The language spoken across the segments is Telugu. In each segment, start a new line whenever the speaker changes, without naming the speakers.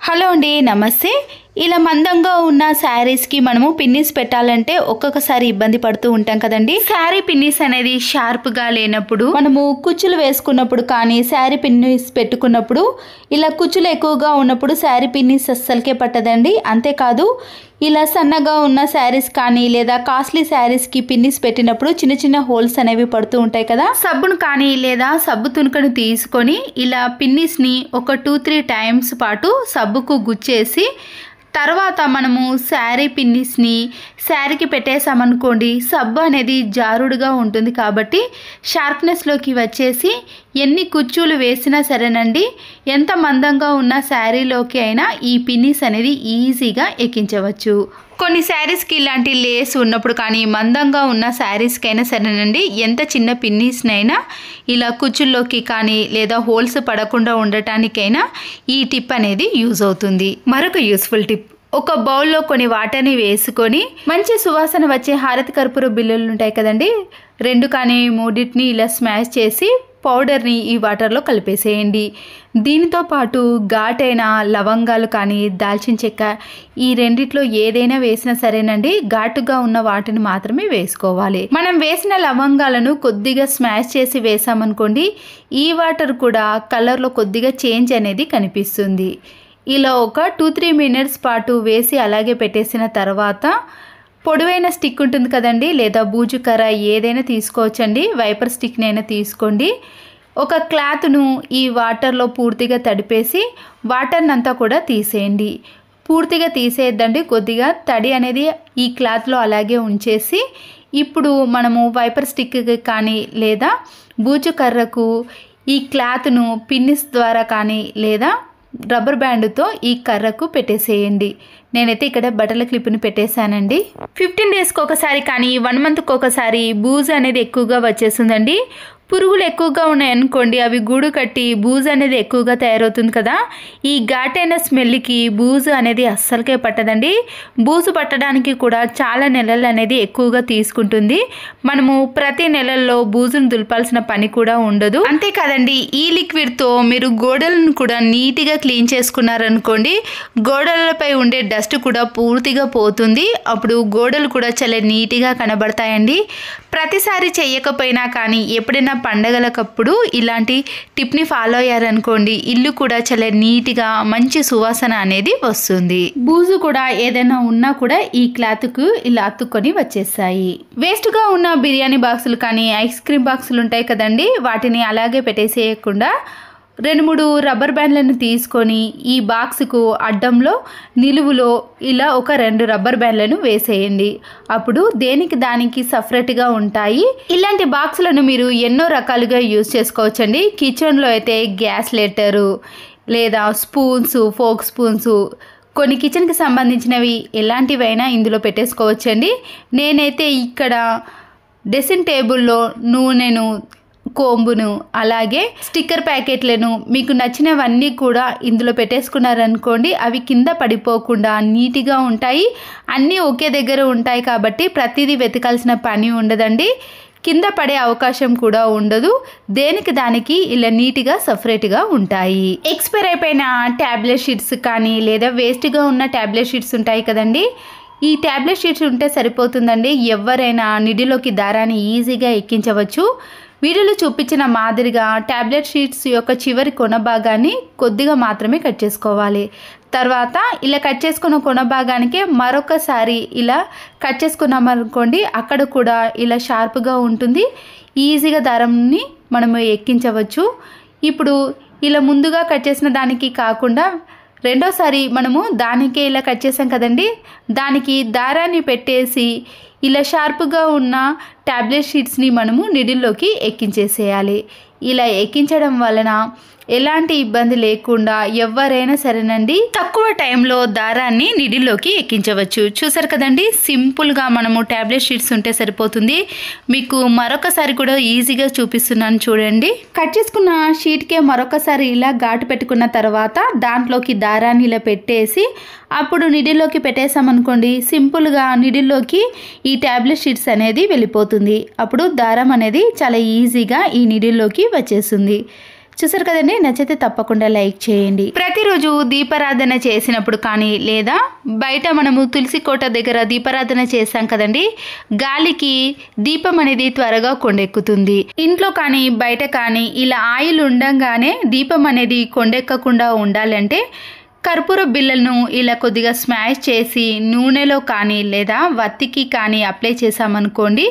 హలో అండి, నమస్తే. ఇలా మందంగా ఉన్న శారీస్కి మనము పిన్నిస్ పెట్టాలంటే ఒక్కొక్కసారి ఇబ్బంది పడుతూ ఉంటాం కదండి. శారీ పిన్నిస్ అనేది షార్ప్గా లేనప్పుడు మనము కుచ్చులు వేసుకున్నప్పుడు కానీ శారీ పిన్నిస్ పెట్టుకున్నప్పుడు ఇలా కుచ్చులు ఎక్కువగా ఉన్నప్పుడు శారీ పిన్నిస్ అస్సలకే పట్టదండి. అంతేకాదు ఇలా సన్నగా ఉన్న శారీస్ కానీ లేదా కాస్ట్లీ శారీస్కి పిన్నిస్ పెట్టినప్పుడు చిన్న చిన్న హోల్స్ అనేవి పడుతూ ఉంటాయి కదా. సబ్బును కానీ లేదా సబ్బు తునుకను తీసుకొని ఇలా పిన్నిస్ని ఒక 2-3 టైమ్స్ పాటు సబ్బుకు గుచ్చేసి తర్వాత మనము శారీ పిన్నిస్ని శారీకి పెట్టేసామనుకోండి, సబ్బు అనేది జారుడుగా ఉంటుంది కాబట్టి షార్ప్నెస్లోకి వచ్చేసి ఎన్ని కుచ్చులు వేసినా సరేనండి, ఎంత మందంగా ఉన్న శారీలోకి అయినా ఈ పిన్నిస్ అనేది ఈజీగా ఎక్కించవచ్చు. కొన్ని శారీస్కి ఇలాంటి లేస్ ఉన్నప్పుడు కానీ మందంగా ఉన్న శారీస్కి అయినా సరేనండి, ఎంత చిన్న పిన్నిస్నైనా ఇలా కుచ్చుల్లోకి కానీ లేదా హోల్స్ పడకుండా ఉండటానికైనా ఈ టిప్ అనేది యూజ్ అవుతుంది. మరొక యూస్ఫుల్ టిప్, ఒక బౌల్లో కొన్ని వాటర్ని వేసుకొని మంచి సువాసన వచ్చే హారతి కర్పూర బిళ్ళలు ఉంటాయి కదండి, 2 కానీ 3 ఇలా స్మాష్ చేసి పౌడర్ని ఈ వాటర్లో కలిపేసేయండి. దీనితో పాటు ఘాటైన లవంగాలు కానీ దాల్చిన చెక్క ఈ రెండిట్లో ఏదైనా వేసినా సరేనండి, ఘాటుగా ఉన్న వాటిని మాత్రమే వేసుకోవాలి. మనం వేసిన లవంగాలను కొద్దిగా స్మాష్ చేసి వేసామనుకోండి, ఈ వాటర్ కూడా కలర్లో కొద్దిగా చేంజ్ అనేది కనిపిస్తుంది. ఇలా ఒక 2-3 మినిట్స్ పాటు వేసి అలాగే పెట్టేసిన తర్వాత పొడవైన స్టిక్ ఉంటుంది కదండి, లేదా బూజు కర్ర ఏదైనా తీసుకోవచ్చండి, వైపర్ స్టిక్నైనా తీసుకోండి. ఒక క్లాత్ను ఈ వాటర్లో పూర్తిగా తడిపేసి వాటర్ని అంతా కూడా తీసేయండి. పూర్తిగా తీసేయద్దండి, కొద్దిగా తడి అనేది ఈ క్లాత్లో అలాగే ఉంచేసి ఇప్పుడు మనము వైపర్ స్టిక్కి కానీ లేదా బూజు కర్రకు ఈ క్లాత్ను పిన్నిస్ ద్వారా కానీ లేదా రబ్బర్ బ్యాండ్తో ఈ కర్రకు పెట్టేసేయండి. నేనైతే ఇక్కడ బట్టల క్లిప్ని పెట్టేశానండి. 15 డేస్కి ఒకసారి కానీ 1 మంత్కి ఒకసారి బూజు అనేది ఎక్కువగా వచ్చేస్తుందండి. పురుగులు ఎక్కువగా ఉన్నాయనుకోండి, అవి గూడు కట్టి బూజు అనేది ఎక్కువగా తయారవుతుంది కదా. ఈ ఘాటైన స్మెల్కి బూజు అనేది అస్సలకే పట్టదండి. బూజు పట్టడానికి కూడా చాలా నెలలు అనేది ఎక్కువగా తీసుకుంటుంది. మనము ప్రతి నెలల్లో బూజును దులపాల్సిన పని కూడా ఉండదు. అంతేకాదండి, ఈ లిక్విడ్తో మీరు గోడలను కూడా నీట్గా క్లీన్ చేసుకున్నారనుకోండి, గోడలపై ఉండే డస్ట్ కూడా పూర్తిగా పోతుంది. అప్పుడు గోడలు కూడా చాలా నీట్గా కనబడతాయండి. ప్రతిసారి చేయకపోయినా కానీ ఎప్పుడైనా పండగలకప్పుడు ఇలాంటి టిప్ని ఫాలో అయ్యారనుకోండి, ఇల్లు కూడా చాలా నీట్గా మంచి సువాసన అనేది వస్తుంది. బూజు కూడా ఏదైనా ఉన్నా కూడా ఈ క్లాత్కు ఇలా అతుక్కొని వచ్చేస్తాయి. వేస్ట్గా ఉన్న బిర్యానీ బాక్సులు కానీ ఐస్ క్రీమ్ బాక్సులు ఉంటాయి కదండి, వాటిని అలాగే పెట్టేసేయకుండా 2-3 రబ్బర్ బ్యాండ్లను తీసుకొని ఈ బాక్స్కు అడ్డంలో నిలువులో ఇలా ఒక 2 రబ్బర్ బ్యాండ్లను వేసేయండి. అప్పుడు దేనికి దానికి సపరేట్గా ఉంటాయి. ఇలాంటి బాక్సులను మీరు ఎన్నో రకాలుగా యూజ్ చేసుకోవచ్చండి. కిచెన్లో అయితే గ్యాస్ లెటరు లేదా స్పూన్స్, ఫోక్ స్పూన్స్, కొన్ని కిచెన్కి సంబంధించినవి ఎలాంటివైనా ఇందులో పెట్టేసుకోవచ్చండి. నేనైతే ఇక్కడ డ్రెస్సింగ్ టేబుల్లో నూనెను, కోంబును అలాగే స్టిక్కర్ ప్యాకెట్లను మీకు నచ్చినవన్నీ కూడా ఇందులో పెట్టేసుకున్నారనుకోండి, అవి కింద పడిపోకుండా నీట్గా ఉంటాయి. అన్నీ ఒకే దగ్గర ఉంటాయి కాబట్టి ప్రతిదీ వెతకాల్సిన పని ఉండదండి. కింద పడే అవకాశం కూడా ఉండదు. దేనికి దానికి ఇలా నీట్గా సపరేట్గా ఉంటాయి. ఎక్స్పైర్ అయిపోయిన ట్యాబ్లెట్ షీట్స్ కానీ లేదా వేస్ట్గా ఉన్న ట్యాబ్లెట్ షీట్స్ ఉంటాయి కదండి, ఈ ట్యాబ్లెట్ షీట్స్ ఉంటే సరిపోతుందండి. ఎవరైనా నిడిలోకి దారాన్ని ఈజీగా ఎక్కించవచ్చు. వీడియోలో చూపించిన మాదిరిగా ట్యాబ్లెట్ షీట్స్ యొక్క చివరి కొన భాగాన్ని కొద్దిగా మాత్రమే కట్ చేసుకోవాలి. తర్వాత ఇలా కట్ చేసుకున్న కొన భాగానికే మరొకసారి ఇలా కట్ చేసుకున్నామనుకోండి, అక్కడ కూడా ఇలా షార్ప్గా ఉంటుంది. ఈజీగా దారంని మనము ఎక్కించవచ్చు. ఇప్పుడు ఇలా ముందుగా కట్ చేసిన దానికి కాకుండా రెండోసారి మనము దానికే ఇలా కట్ చేసాం కదండి, దానికి దారాన్ని పెట్టేసి ఇలా షార్ప్గా ఉన్న ట్యాబ్లెట్ షీట్స్ని మనము నిడిల్లోకి ఎక్కించేసేయాలి. ఇలా ఎక్కించడం వలన ఎలాంటి ఇబ్బంది లేకుండా ఎవరైనా సరేనండి తక్కువ టైంలో దారాన్ని నిడిల్లోకి ఎక్కించవచ్చు. చూసారు కదండి, సింపుల్గా మనము ట్యాబ్లెట్ షీట్స్ ఉంటే సరిపోతుంది. మీకు మరొకసారి కూడా ఈజీగా చూపిస్తున్నాను చూడండి. కట్ చేసుకున్న షీట్కే మరొకసారి ఇలా ఘాటు పెట్టుకున్న తర్వాత దాంట్లోకి దారాన్ని ఇలా పెట్టేసి అప్పుడు నిడిల్లోకి పెట్టేసామనుకోండి, సింపుల్గా నిడిల్లోకి ఈ ట్యాబ్లెట్ షీట్స్ అనేది వెళ్ళిపోతుంది. అప్పుడు దారం అనేది చాలా ఈజీగా ఈ నిడిల్లోకి వచ్చేస్తుంది. చూసారు కదండి, నచ్చితే తప్పకుండా లైక్ చేయండి. ప్రతిరోజు దీపారాధన చేసినప్పుడు కానీ లేదా బయట మనము తులసి కోట దగ్గర దీపారాధన చేస్తాం కదండి, గాలికి దీపం అనేది త్వరగా కొండెక్కుతుంది. ఇంట్లో కానీ బయట కానీ ఇలా ఆయిల్ ఉండంగానే దీపం అనేది కొండెక్కకుండా ఉండాలంటే కర్పూర బిళ్ళలను ఇలా కొద్దిగా స్మాష్ చేసి నూనెలో కానీ లేదా వత్తికి కానీ అప్లై చేసామనుకోండి,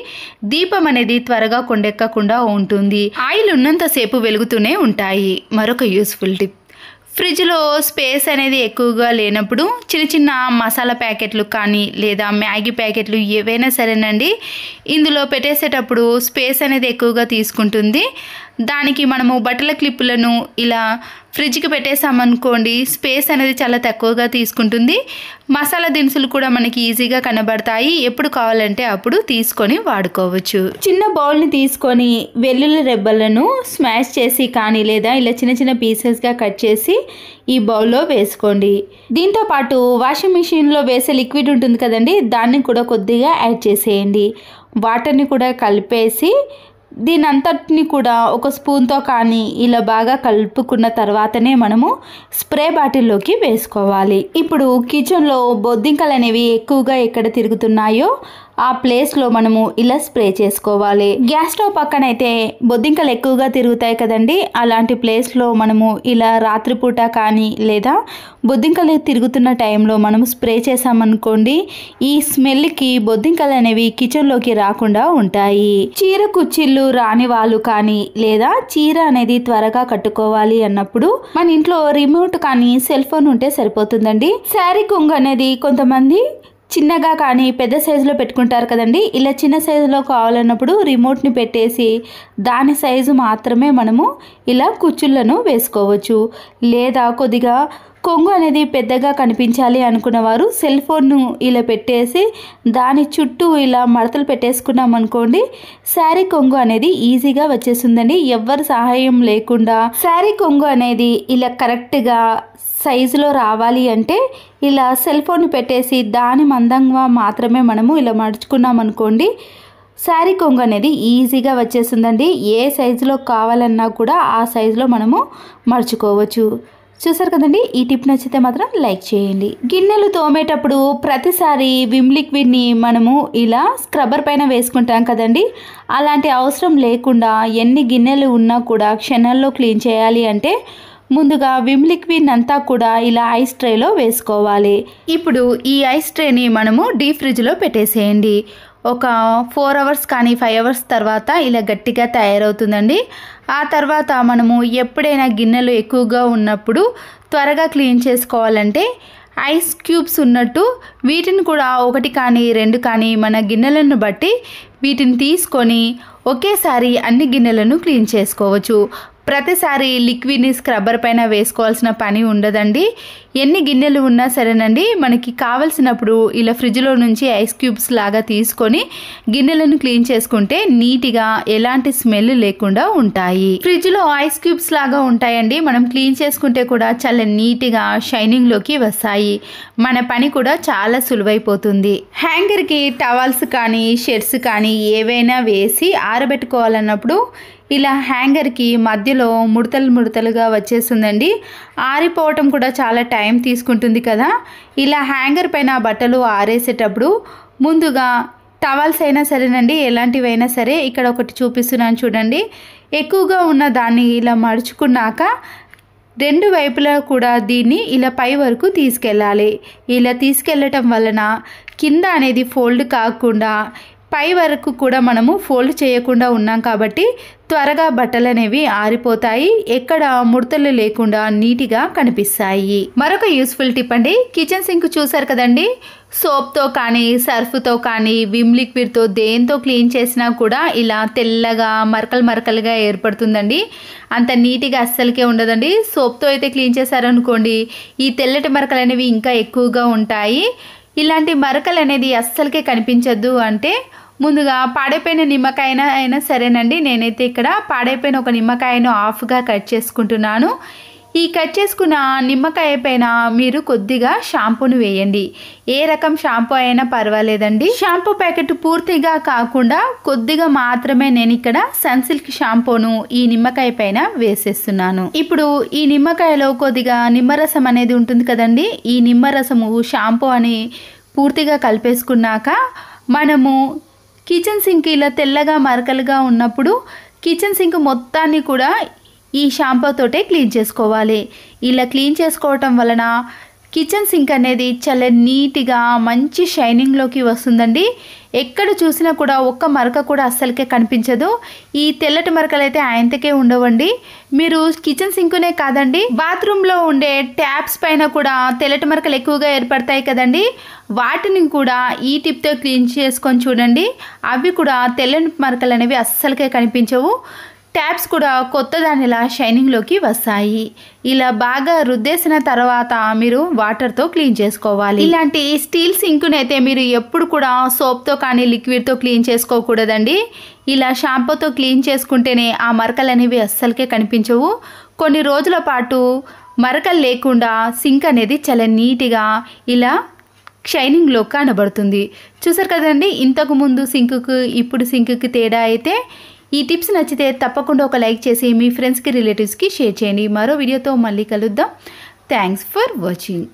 దీపం అనేది త్వరగా కొండెక్కకుండా ఉంటుంది. ఆయిల్ ఉన్నంతసేపు వెలుగుతూనే ఉంటాయి. మరొక యూస్ఫుల్ టిప్, ఫ్రిడ్జ్లో స్పేస్ అనేది ఎక్కువగా లేనప్పుడు చిన్న చిన్న మసాలా ప్యాకెట్లు కానీ లేదా మ్యాగీ ప్యాకెట్లు ఏవైనా సరేనండి, ఇందులో పెట్టేసేటప్పుడు స్పేస్ అనేది ఎక్కువగా తీసుకుంటుంది. దానికి మనము బట్టల క్లిప్పులను ఇలా ఫ్రిడ్జ్కి పెట్టేసామనుకోండి, స్పేస్ అనేది చాలా తక్కువగా తీసుకుంటుంది. మసాలా దినుసులు కూడా మనకి ఈజీగా కనబడతాయి. ఎప్పుడు కావాలంటే అప్పుడు తీసుకొని వాడుకోవచ్చు. చిన్న బౌల్ని తీసుకొని వెల్లుల్లి రెబ్బలను స్మాష్ చేసి కానీ లేదా ఇలా చిన్న చిన్న పీసెస్గా కట్ చేసి ఈ బౌల్లో వేసుకోండి. దీంతో పాటు వాషింగ్ మిషన్లో వేసే లిక్విడ్ ఉంటుంది కదండి, దాన్ని కూడా కొద్దిగా యాడ్ చేసేయండి. వాటర్ని కూడా కలిపేసి దీని అంతటిని కూడా ఒక స్పూన్తో కానీ ఇలా బాగా కలుపుకున్న తర్వాతనే మనము స్ప్రే బాటిల్లోకి వేసుకోవాలి. ఇప్పుడు కిచెన్లో బొద్దింకలు అనేవి ఎక్కువగా ఎక్కడ తిరుగుతున్నాయో ఆ ప్లేస్లో మనము ఇలా స్ప్రే చేసుకోవాలి. గ్యాస్ స్టవ్ పక్కన అయితే బొద్దింకలు ఎక్కువగా తిరుగుతాయి కదండి, అలాంటి ప్లేస్లో మనము ఇలా రాత్రిపూట కానీ లేదా బొద్దింకలు తిరుగుతున్న టైంలో మనము స్ప్రే చేసామనుకోండి, ఈ స్మెల్కి బొద్దింకలు అనేవి కిచెన్లోకి రాకుండా ఉంటాయి. చీర కుచ్చిళ్ళు రాని వాళ్ళు కానీ లేదా చీర అనేది త్వరగా కట్టుకోవాలి అన్నప్పుడు మన ఇంట్లో రిమోట్ కానీ సెల్ ఫోన్ ఉంటే సరిపోతుందండి. శారీ కొంగు అనేది కొంతమంది చిన్నగా కానీ పెద్ద సైజులో పెట్టుకుంటారు కదండి, ఇలా చిన్న సైజులో కావాలన్నప్పుడు రిమోట్ని పెట్టేసి దాని సైజు మాత్రమే మనము ఇలా కుచ్చుళ్ళను వేసుకోవచ్చు. లేదా కొద్దిగా కొంగు అనేది పెద్దగా కనిపించాలి అనుకున్నవారు సెల్ ఫోన్ను ఇలా పెట్టేసి దాని చుట్టూ ఇలా మడతలు పెట్టేసుకున్నాం అనుకోండి, శారీ కొంగు అనేది ఈజీగా వచ్చేస్తుందండి. ఎవ్వరి సహాయం లేకుండా శారీ కొంగు అనేది ఇలా కరెక్ట్గా సైజులో రావాలి అంటే ఇలా సెల్ ఫోన్ పెట్టేసి దాని మందంగా మాత్రమే మనము ఇలా మడుచుకున్నాం అనుకోండి, శారీ కొంగు అనేది ఈజీగా వచ్చేస్తుందండి. ఏ సైజులో కావాలన్నా కూడా ఆ సైజులో మనము మడుచుకోవచ్చు. చూసారు కదండి, ఈ టిప్ నచ్చితే మాత్రం లైక్ చేయండి. గిన్నెలు తోమేటప్పుడు ప్రతిసారి విమ్ లిక్విడ్ని మనము ఇలా స్క్రబ్బర్ పైన వేసుకుంటాం కదండి, అలాంటి అవసరం లేకుండా ఎన్ని గిన్నెలు ఉన్నా కూడా క్షణాల్లో క్లీన్ చేయాలి అంటే ముందుగా విమ్ లిక్విడ్ అంతా కూడా ఇలా ఐస్ ట్రేలో వేసుకోవాలి. ఇప్పుడు ఈ ఐస్ ట్రేని మనము డీప్ ఫ్రిడ్జ్లో పెట్టేసేయండి. ఒక 4 అవర్స్ కానీ 5 అవర్స్ తర్వాత ఇలా గట్టిగా తయారవుతుందండి. ఆ తర్వాత మనము ఎప్పుడైనా గిన్నెలు ఎక్కువగా ఉన్నప్పుడు త్వరగా క్లీన్ చేసుకోవాలంటే ఐస్ క్యూబ్స్ ఉన్నట్టు వీటిని కూడా 1 కానీ 2 కానీ మన గిన్నెలను బట్టి వీటిని తీసుకొని ఒకేసారి అన్ని గిన్నెలను క్లీన్ చేసుకోవచ్చు. ప్రతిసారి లిక్విడ్ని స్క్రబ్బర్ పైన వేసుకోవాల్సిన పని ఉండదండి. ఎన్ని గిన్నెలు ఉన్నా సరేనండి, మనకి కావలసినప్పుడు ఇలా ఫ్రిడ్జ్లో నుంచి ఐస్ క్యూబ్స్ లాగా తీసుకొని గిన్నెలను క్లీన్ చేసుకుంటే నీట్గా ఎలాంటి స్మెల్ లేకుండా ఉంటాయి. ఫ్రిడ్జ్లో ఐస్ క్యూబ్స్ లాగా ఉంటాయండి, మనం క్లీన్ చేసుకుంటే కూడా చాలా నీట్గా షైనింగ్లోకి వస్తాయి. మన పని కూడా చాలా సులువైపోతుంది. హ్యాంగర్కి టవల్స్ కానీ షర్ట్స్ కానీ ఏవైనా వేసి ఆరబెట్టుకోవాలన్నప్పుడు ఇలా హ్యాంగర్కి మధ్యలో ముడతలుగా వచ్చేస్తుందండి. ఆరిపోవటం కూడా చాలా టైం తీసుకుంటుంది కదా. ఇలా హ్యాంగర్ పైన బట్టలు ఆరేసేటప్పుడు ముందుగా టవల్స్ అయినా సరేనండి, ఎలాంటివైనా సరే, ఇక్కడ ఒకటి చూపిస్తున్నాను చూడండి. ఎక్కువగా ఉన్న దాన్ని ఇలా మడుచుకున్నాక 2 వైపులా కూడా దీన్ని ఇలా పై వరకు తీసుకెళ్ళాలి. ఇలా తీసుకెళ్ళటం వలన కింద అనేది ఫోల్డ్ కాకుండా పై వరకు కూడా మనము ఫోల్డ్ చేయకుండా ఉన్నాం కాబట్టి త్వరగా బట్టలు అనేవి ఆరిపోతాయి, ఎక్కడ ముడతలు లేకుండా నీట్గా కనిపిస్తాయి. మరొక యూస్ఫుల్ టిప్ అండి, కిచెన్ సింక్ చూసారు కదండి, సోప్తో కానీ సర్ఫ్తో కానీ విమ్ లిక్విడ్తో దేంతో క్లీన్ చేసినా కూడా ఇలా తెల్లగా మరకలుగా ఏర్పడుతుందండి. అంత నీట్గా అస్సలకే ఉండదండి. సోప్తో అయితే క్లీన్ చేశారనుకోండి, ఈ తెల్లటి మరకలు అనేవి ఇంకా ఎక్కువగా ఉంటాయి. ఇలాంటి మరకలు అనేది అస్సలకే కనిపించద్దు అంటే ముందుగా పాడైపోయిన నిమ్మకాయ అయినా సరేనండి, నేనైతే ఇక్కడ పాడైపోయిన ఒక నిమ్మకాయను హాఫ్గా కట్ చేసుకుంటున్నాను. ఈ కట్ చేసుకున్న నిమ్మకాయ పైన మీరు కొద్దిగా షాంపూను వేయండి. ఏ రకం షాంపూ అయినా పర్వాలేదండి. షాంపూ ప్యాకెట్ పూర్తిగా కాకుండా కొద్దిగా మాత్రమే నేను ఇక్కడ సన్సిల్క్ షాంపూను ఈ నిమ్మకాయ పైన వేసేస్తున్నాను. ఇప్పుడు ఈ నిమ్మకాయలో కొద్దిగా నిమ్మరసం అనేది ఉంటుంది కదండి. ఈ నిమ్మరసము షాంపూ అని పూర్తిగా కలిపేసుకున్నాక మనము కిచెన్ సింక్ ఇలా తెల్లగా మరకలుగా ఉన్నప్పుడు కిచెన్ సింక్ మొత్తాన్ని కూడా ఈ షాంపూ తోటే క్లీన్ చేసుకోవాలి. ఇలా క్లీన్ చేసుకోవటం వలన కిచెన్ సింక్ అనేది చాలా నీట్గా మంచి షైనింగ్లోకి వస్తుందండి. ఎక్కడ చూసినా కూడా ఒక్క మరక కూడా అస్సలకే కనిపించదు. ఈ తెల్లటి మరకలు అయితే ఆయనతకే ఉండవండి. మీరు కిచెన్ సింకునే కాదండి, బాత్రూంలో ఉండే ట్యాప్స్ పైన కూడా తెల్లటి మరకలు ఎక్కువగా ఏర్పడతాయి కదండి. వాటిని కూడా ఈ టిప్తో క్లీన్ చేసుకొని చూడండి. అవి కూడా తెల్లని మరకలు అనేవి అస్సలకే కనిపించవు. ట్యాప్స్ కూడా కొత్త దానిలా షైనింగ్లోకి వస్తాయి. ఇలా బాగా రుద్దేసిన తర్వాత మీరు వాటర్తో క్లీన్ చేసుకోవాలి. ఇలాంటి స్టీల్ సింకుని అయితే మీరు ఎప్పుడు కూడా సోప్తో కానీ లిక్విడ్తో క్లీన్ చేసుకోకూడదండి. ఇలా షాంపూతో క్లీన్ చేసుకుంటేనే ఆ మరకలు అనేవి అస్సలకే కనిపించవు. కొన్ని రోజుల పాటు మరకలు లేకుండా సింక్ అనేది చాలా నీట్గా ఇలా షైనింగ్లో కనబడుతుంది. చూసారు కదండి, ఇంతకు ముందు సింకుకి ఇప్పుడు సింకుకి తేడా అయితే. ఈ టిప్స్ నచ్చితే తప్పకుండా ఒక లైక్ చేసి మీ ఫ్రెండ్స్కి రిలేటివ్స్కి షేర్ చేయండి. మరో వీడియోతో మళ్ళీ కలుద్దాం. Thanks for watching.